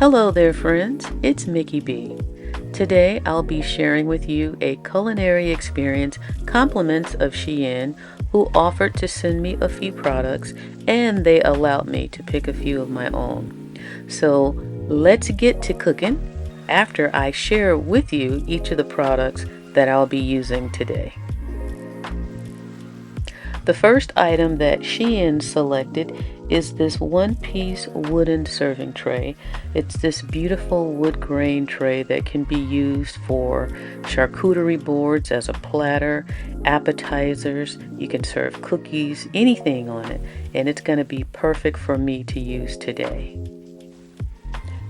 Hello there friends, it's Mickey B. Today I'll be sharing with you a culinary experience compliments of SHEIN, who offered to send me a few products and they allowed me to pick a few of my own. So let's get to cooking after I share with you each of the products that I'll be using today. The first item that SHEIN selected is this one-piece wooden serving tray. It's this beautiful wood grain tray that can be used for charcuterie boards as a platter, appetizers. You can serve cookies, anything on it, and it's going to be perfect for me to use today.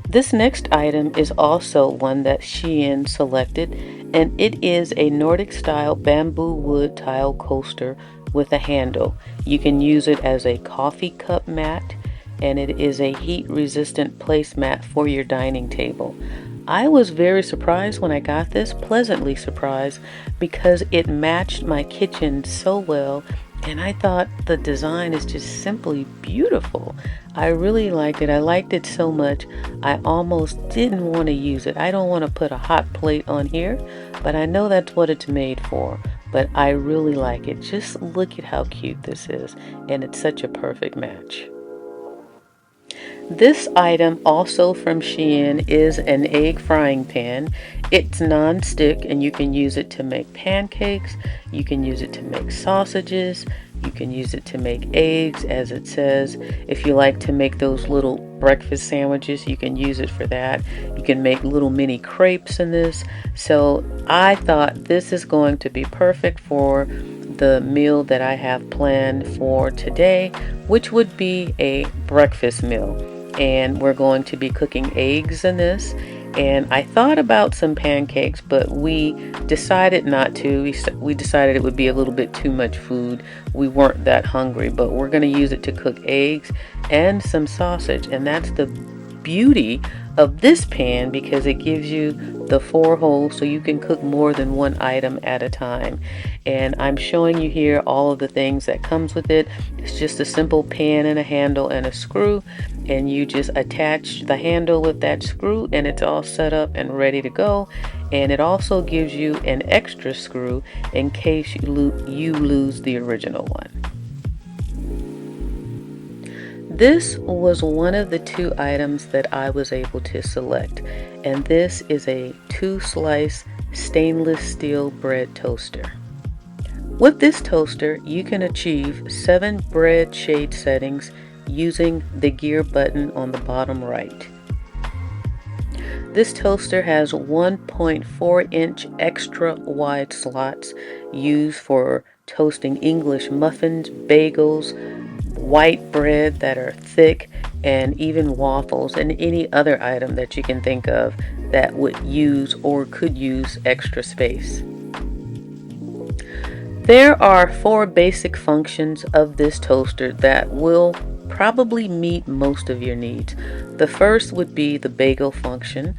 This next item is also one that SHEIN selected, and it is a Nordic style bamboo wood tile coaster with a handle. You can use it as a coffee cup mat, and it is a heat resistant placemat for your dining table. I was very surprised when I got this, pleasantly surprised, because it matched my kitchen so well, and I thought the design is just simply beautiful. I really liked it. I liked it so much I almost didn't want to use it. I don't want to put a hot plate on here, but I know that's what it's made for. But I really like it. Just look at how cute this is, and it's such a perfect match. This item, also from SHEIN, is an egg frying pan. It's non-stick, and you can use it to make pancakes, you can use it to make sausages, you can use it to make eggs, as it says. If you like to make those little breakfast sandwiches, you can use it for that. You can make little mini crepes in this. So I thought this is going to be perfect for the meal that I have planned for today, which would be a breakfast meal. And we're going to be cooking eggs in this. And I thought about some pancakes, but we decided not to. We decided it would be a little bit too much food. We weren't that hungry, but we're going to use it to cook eggs and some sausage. And that's the beauty of this pan, because it gives you the 4 holes so you can cook more than one item at a time. And I'm showing you here all of the things that comes with it. It's just a simple pan and a handle and a screw, and you just attach the handle with that screw and it's all set up and ready to go. And it also gives you an extra screw in case you lose the original one. This was one of the 2 items that I was able to select, and this is a 2-slice stainless steel bread toaster. With this toaster, you can achieve 7 bread shade settings using the gear button on the bottom right. This toaster has 1.4-inch extra wide slots used for toasting English muffins, bagels, white bread that are thick, and even waffles, and any other item that you can think of that would use or could use extra space. There are 4 basic functions of this toaster that will probably meet most of your needs. The first would be the bagel function.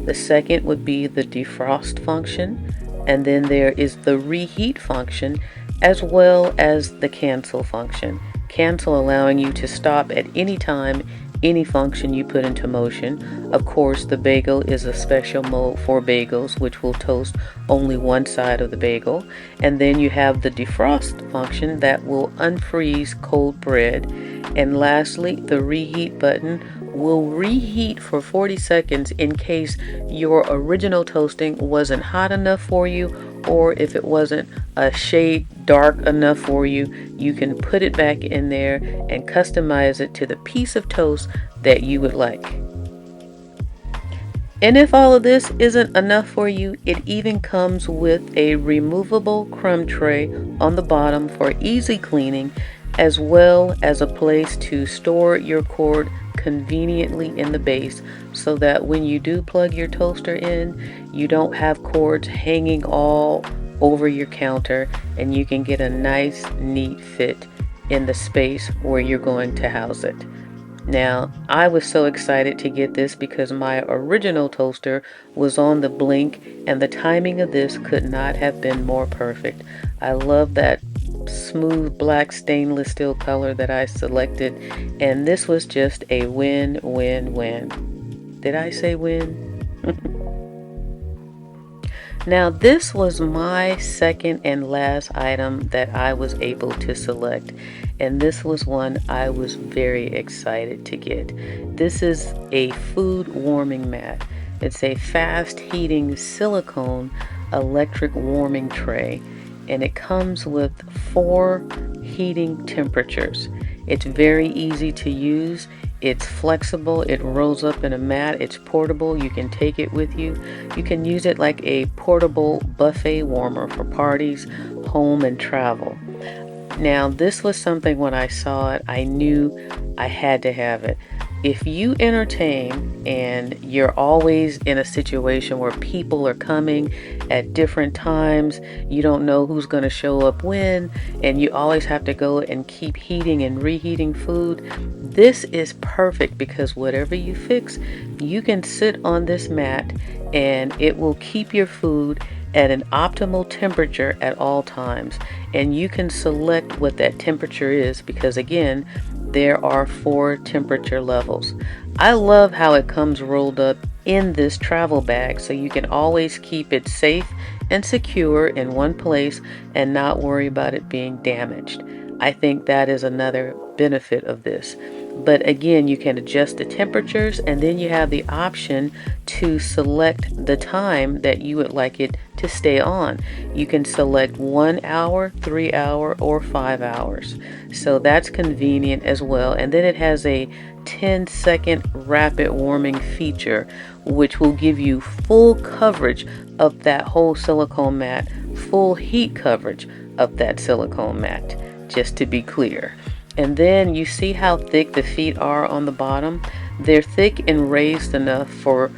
The second would be the defrost function, and then there is the reheat function, as well as the cancel function. Cancel allowing you to stop at any time any function you put into motion. Of course, the bagel is a special mode for bagels, which will toast only one side of the bagel. And then you have the defrost function that will unfreeze cold bread. And lastly, the reheat button will reheat for 40 seconds in case your original toasting wasn't hot enough for you, or if it wasn't a shade dark enough for you, you can put it back in there and customize it to the piece of toast that you would like. And if all of this isn't enough for you, it even comes with a removable crumb tray on the bottom for easy cleaning, as well as a place to store your cord conveniently in the base, so that when you do plug your toaster in, you don't have cords hanging all over your counter, and you can get a nice neat fit in the space where you're going to house it. Now, I was so excited to get this because my original toaster was on the blink, and the timing of this could not have been more perfect. I love that smooth black stainless steel color that I selected, and this was just a win-win-win. Did I say win? Now this was my second and last item that I was able to select, and this was one I was very excited to get. This is a food warming mat. It's a fast heating silicone electric warming tray, and it comes with 4 heating temperatures. It's very easy to use. It's flexible, it rolls up in a mat, it's portable, you can take it with you. You can use it like a portable buffet warmer for parties, home, and travel. Now, this was something when I saw it, I knew I had to have it. If you entertain and you're always in a situation where people are coming at different times, you don't know who's going to show up when, and you always have to go and keep heating and reheating food, this is perfect because whatever you fix, you can sit on this mat and it will keep your food at an optimal temperature at all times. And you can select what that temperature is because, again, there are 4 temperature levels. I love how it comes rolled up in this travel bag so you can always keep it safe and secure in one place and not worry about it being damaged. I think that is another benefit of this. But again, you can adjust the temperatures, and then you have the option to select the time that you would like it to stay on. You can select 1 hour, 3 hour, or 5 hours. So that's convenient as well. And then it has a 10-second rapid warming feature, which will give you full coverage of that whole silicone mat, full heat coverage of that silicone mat, just to be clear. And then you see how thick the feet are on the bottom. They're thick and raised enough for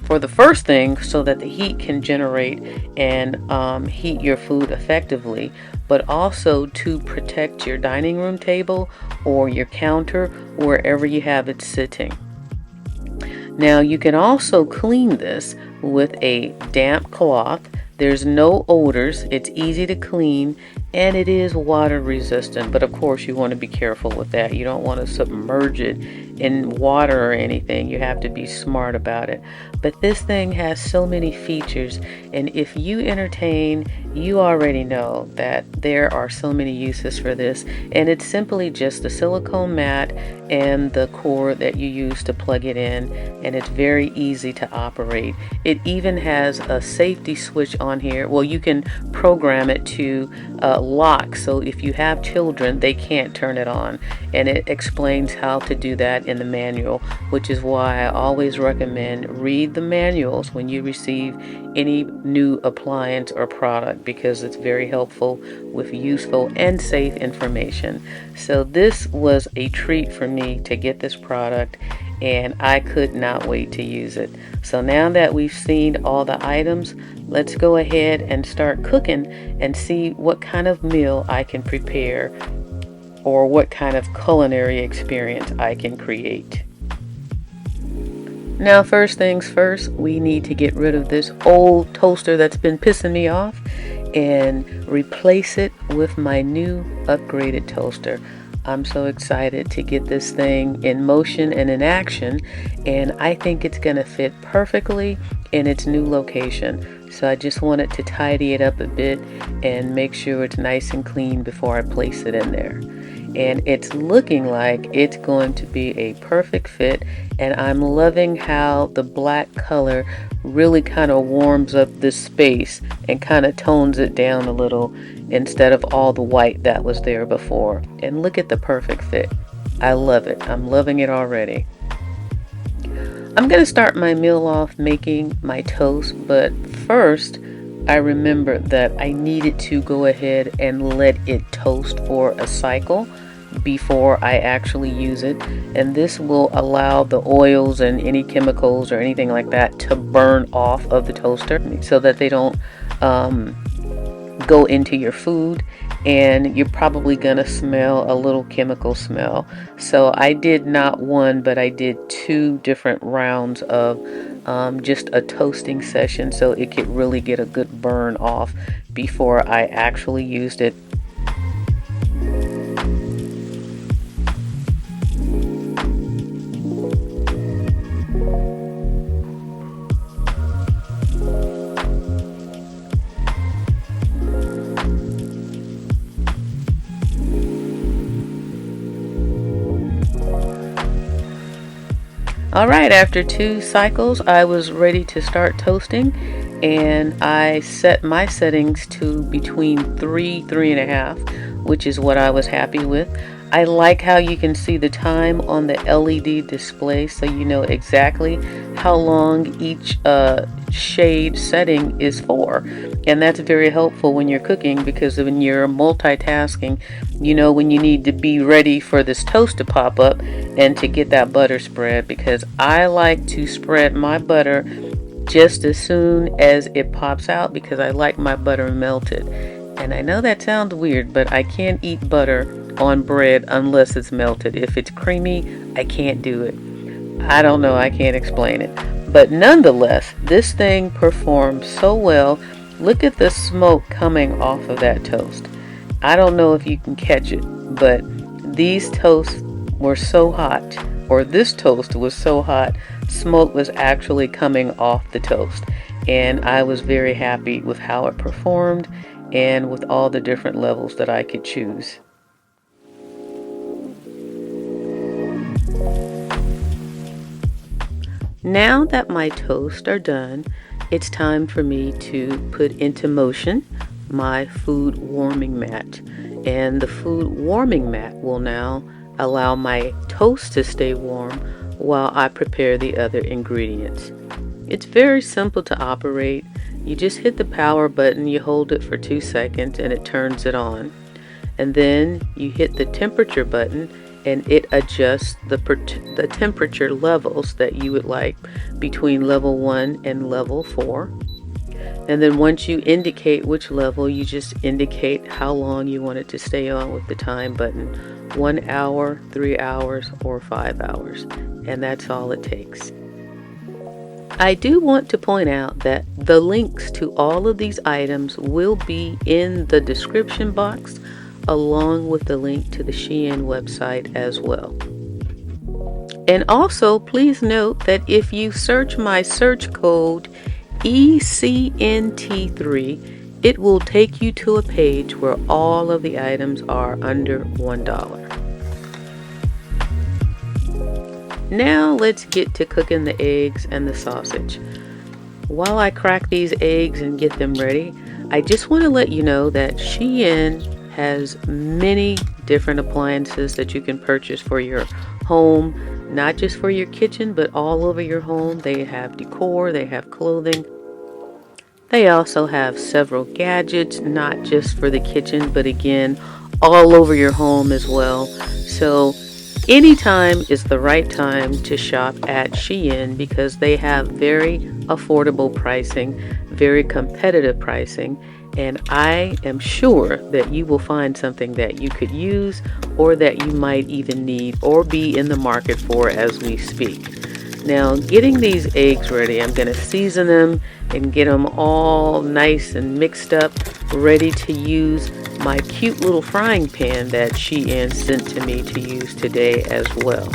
the first thing so that the heat can generate and heat your food effectively, but also to protect your dining room table or your counter, wherever you have it sitting. Now you can also clean this with a damp cloth. There's no odors, it's easy to clean, and it is water resistant, but of course you want to be careful with that. You don't want to submerge it in water or anything. You have to be smart about it. But this thing has so many features, and if you entertain, you already know that there are so many uses for this, and it's simply just a silicone mat and the cord that you use to plug it in, and it's very easy to operate. It even has a safety switch on here. Well, you can program it to lock, so if you have children, they can't turn it on, and it explains how to do that in the manual, which is why I always recommend read the manuals when you receive any new appliance or product, because it's very helpful with useful and safe information. So this was a treat for me to get this product, and I could not wait to use it. So now that we've seen all the items, let's go ahead and start cooking and see what kind of meal I can prepare or what kind of culinary experience I can create. Now, first things first, we need to get rid of this old toaster that's been pissing me off and replace it with my new upgraded toaster. I'm so excited to get this thing in motion and in action, and I think it's going to fit perfectly in its new location. So I just wanted to tidy it up a bit and make sure it's nice and clean before I place it in there. And it's looking like it's going to be a perfect fit, and I'm loving how the black color really kind of warms up this space and kind of tones it down a little instead of all the white that was there before. And look at the perfect fit. I love it. I'm loving it already. I'm going to start my meal off making my toast, but first I remembered that I needed to go ahead and let it toast for a cycle before I actually use it, and this will allow the oils and any chemicals or anything like that to burn off of the toaster so that they don't go into your food, and you're probably gonna smell a little chemical smell. So I did not one, but I did 2 different rounds of just a toasting session so it could really get a good burn off before I actually used it. Alright, after 2 cycles, I was ready to start toasting, and I set my settings to between 3.5, which is what I was happy with. I like how you can see the time on the LED display, so you know exactly how long each shade setting is for. And that's very helpful when you're cooking, because when you're multitasking, you know when you need to be ready for this toast to pop up and to get that butter spread, because I like to spread my butter just as soon as it pops out, because I like my butter melted. And I know that sounds weird, but I can't eat butter on bread unless it's melted. If it's creamy, I can't do it. I don't know, I can't explain it. But nonetheless, this thing performed so well. Look at the smoke coming off of that toast. I don't know if you can catch it, but these toasts were so hot, or this toast was so hot, smoke was actually coming off the toast. And I was very happy with how it performed and with all the different levels that I could choose. Now that my toasts are done, it's time for me to put into motion my food warming mat. And the food warming mat will now allow my toast to stay warm while I prepare the other ingredients. It's very simple to operate. You just hit the power button, you hold it for 2 seconds, and it turns it on. And then you hit the temperature button, and it adjusts the temperature levels that you would like between level 1 and level 4. And then once you indicate which level, you just indicate how long you want it to stay on with the time button. 1 hour, 3 hours, or 5 hours. And that's all it takes. I do want to point out that the links to all of these items will be in the description box, along with the link to the SHEIN website as well. And also, please note that if you search my search code ECNT3, it will take you to a page where all of the items are under $1. Now let's get to cooking the eggs and the sausage. While I crack these eggs and get them ready, I just want to let you know that SHEIN has many different appliances that you can purchase for your home, not just for your kitchen, but all over your home. They have decor, they have clothing. They also have several gadgets, not just for the kitchen, but again, all over your home as well. So anytime is the right time to shop at SHEIN, because they have very affordable pricing, very competitive pricing, and I am sure that you will find something that you could use, or that you might even need or be in the market for as we speak. Now, getting these eggs ready, I'm going to season them and get them all nice and mixed up, ready to use my cute little frying pan that SHEIN sent to me to use today as well.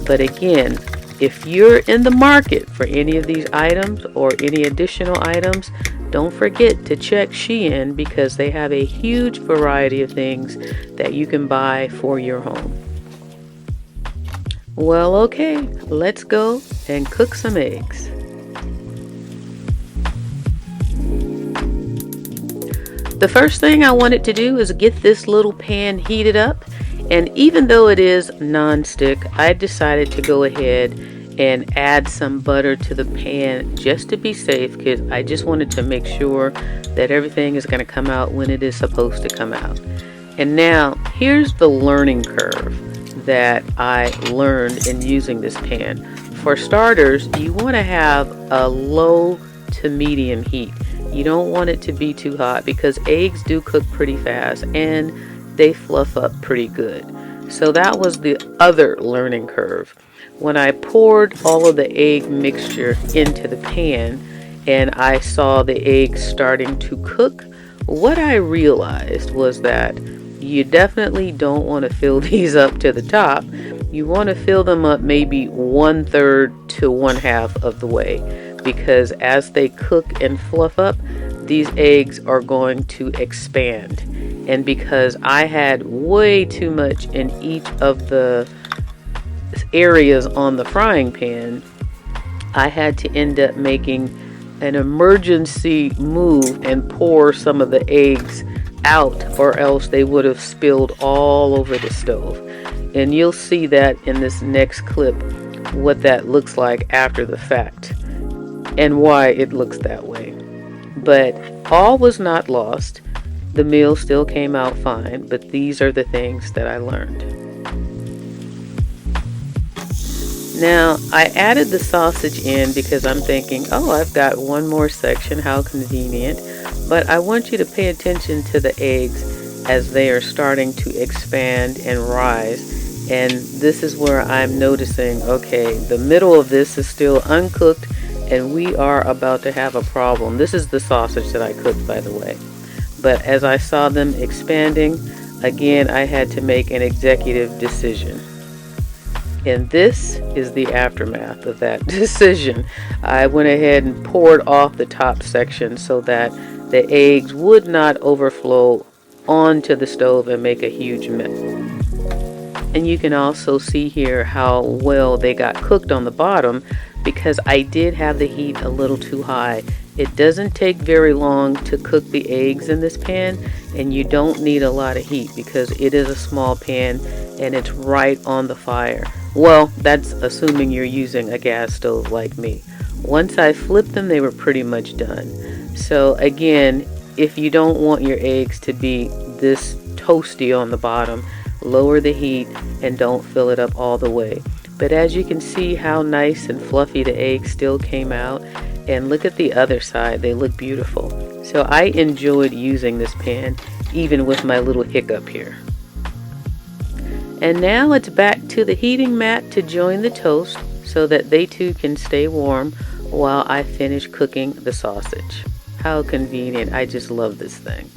But again, if you're in the market for any of these items or any additional items, don't forget to check SHEIN, because they have a huge variety of things that you can buy for your home. Well, okay, let's go and cook some eggs. The first thing I wanted to do is get this little pan heated up, and even though it is non-stick, I decided to go ahead and add some butter to the pan just to be safe, because I just wanted to make sure that everything is going to come out when it is supposed to come out. And now here's the learning curve that I learned in using this pan. For starters, you want to have a low to medium heat. You don't want it to be too hot, because eggs do cook pretty fast and they fluff up pretty good. So that was the other learning curve. When I poured all of the egg mixture into the pan and I saw the eggs starting to cook, what I realized was that you definitely don't want to fill these up to the top. You want to fill them up maybe 1/3 to 1/2 of the way, because as they cook and fluff up, these eggs are going to expand. And because I had way too much in each of the areas on the frying pan, I had to end up making an emergency move and pour some of the eggs out, or else they would have spilled all over the stove. And you'll see that in this next clip, what that looks like after the fact and why it looks that way. But all was not lost. The meal still came out fine, but these are the things that I learned. Now, I added the sausage in because I'm thinking, oh, I've got one more section, how convenient. But I want you to pay attention to the eggs as they are starting to expand and rise. And this is where I'm noticing, okay, the middle of this is still uncooked and we are about to have a problem. This is the sausage that I cooked, by the way. But as I saw them expanding, again, I had to make an executive decision. And this is the aftermath of that decision. I went ahead and poured off the top section so that the eggs would not overflow onto the stove and make a huge mess. And you can also see here how well they got cooked on the bottom, because I did have the heat a little too high. It doesn't take very long to cook the eggs in this pan, and you don't need a lot of heat because it is a small pan and it's right on the fire. Well, that's assuming you're using a gas stove like me. Once I flipped them, they were pretty much done. So again, if you don't want your eggs to be this toasty on the bottom, lower the heat and don't fill it up all the way. But as you can see how nice and fluffy the eggs still came out, and look at the other side, they look beautiful. So I enjoyed using this pan even with my little hiccup here. And now it's back to the heating mat to join the toast so that they too can stay warm while I finish cooking the sausage. How convenient, I just love this thing.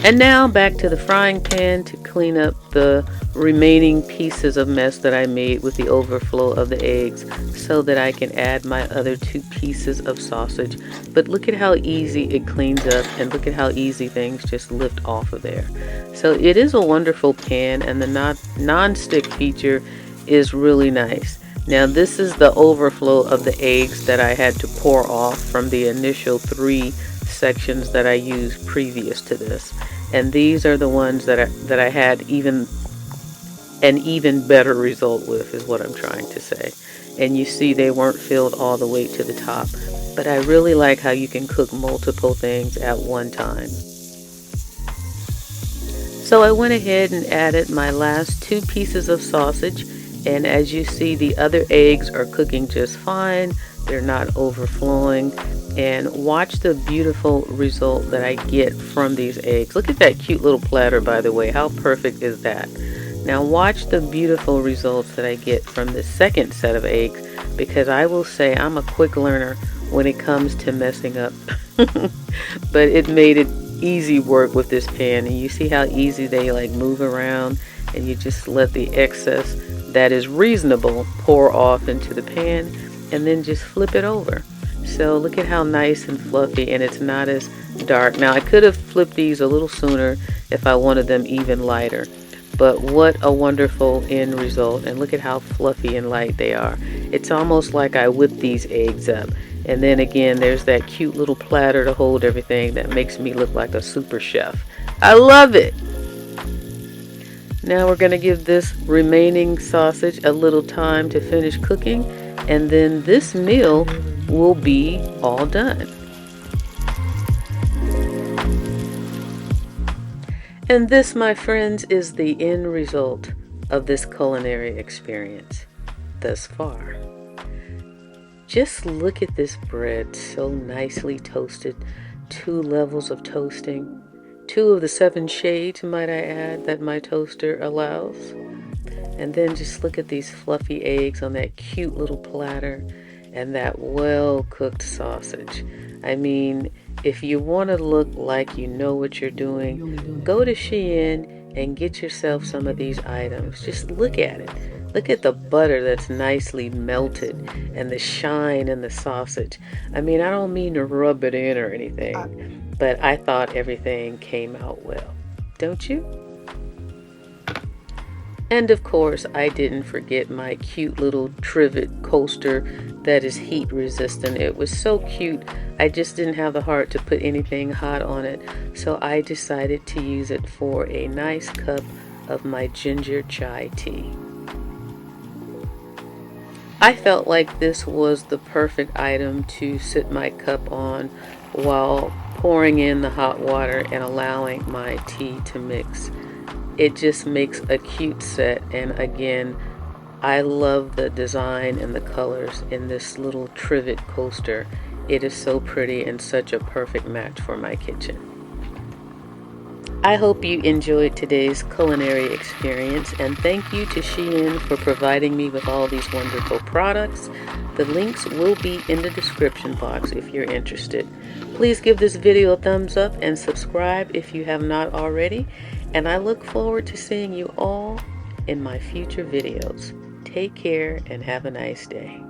And now back to the frying pan to clean up the remaining pieces of mess that I made with the overflow of the eggs so that I can add my other 2 pieces of sausage. But look at how easy it cleans up, and look at how easy things just lift off of there. So it is a wonderful pan, and the non-stick feature is really nice. Now this is the overflow of the eggs that I had to pour off from the initial 3 sections that I used previous to this, and these are the ones that I had an even better result with, is what I'm trying to say. And you see they weren't filled all the way to the top, but I really like how you can cook multiple things at one time. So I went ahead and added my last 2 pieces of sausage, and as you see, the other eggs are cooking just fine. They're not overflowing. And watch the beautiful result that I get from these eggs. Look at that cute little platter, by the way. How perfect is that? Now watch the beautiful results that I get from the second set of eggs, because I will say I'm a quick learner when it comes to messing up. But it made it easy work with this pan, and you see how easy they like move around, and you just let the excess that is reasonable pour off into the pan and then just flip it over. So look at how nice and fluffy, and it's not as dark. Now I could have flipped these a little sooner if I wanted them even lighter, but what a wonderful end result. And look at how fluffy and light they are. It's almost like I whipped these eggs up, and then again there's that cute little platter to hold everything that makes me look like a super chef. I love it. Now we're going to give this remaining sausage a little time to finish cooking, and then this meal will be all done. And this, my friends, is the end result of this culinary experience thus far. Just look at this bread, so nicely toasted. 2 levels of toasting. 2 of the 7 shades, might I add, that my toaster allows. And then just look at these fluffy eggs on that cute little platter, and that well-cooked sausage. I mean, if you want to look like you know what you're doing, go to SHEIN and get yourself some of these items. Just look at it. Look at the butter that's nicely melted, and the shine in the sausage. I mean, I don't mean to rub it in or anything, but I thought everything came out well. Don't you? And of course, I didn't forget my cute little trivet coaster that is heat resistant. It was so cute, I just didn't have the heart to put anything hot on it, so I decided to use it for a nice cup of my ginger chai tea. I felt like this was the perfect item to sit my cup on while pouring in the hot water and allowing my tea to mix. It just makes a cute set, and again, I love the design and the colors in this little trivet coaster. It is so pretty and such a perfect match for my kitchen. I hope you enjoyed today's culinary experience, and thank you to SHEIN for providing me with all these wonderful products. The links will be in the description box if you're interested. Please give this video a thumbs up and subscribe if you have not already, and I look forward to seeing you all in my future videos. Take care and have a nice day.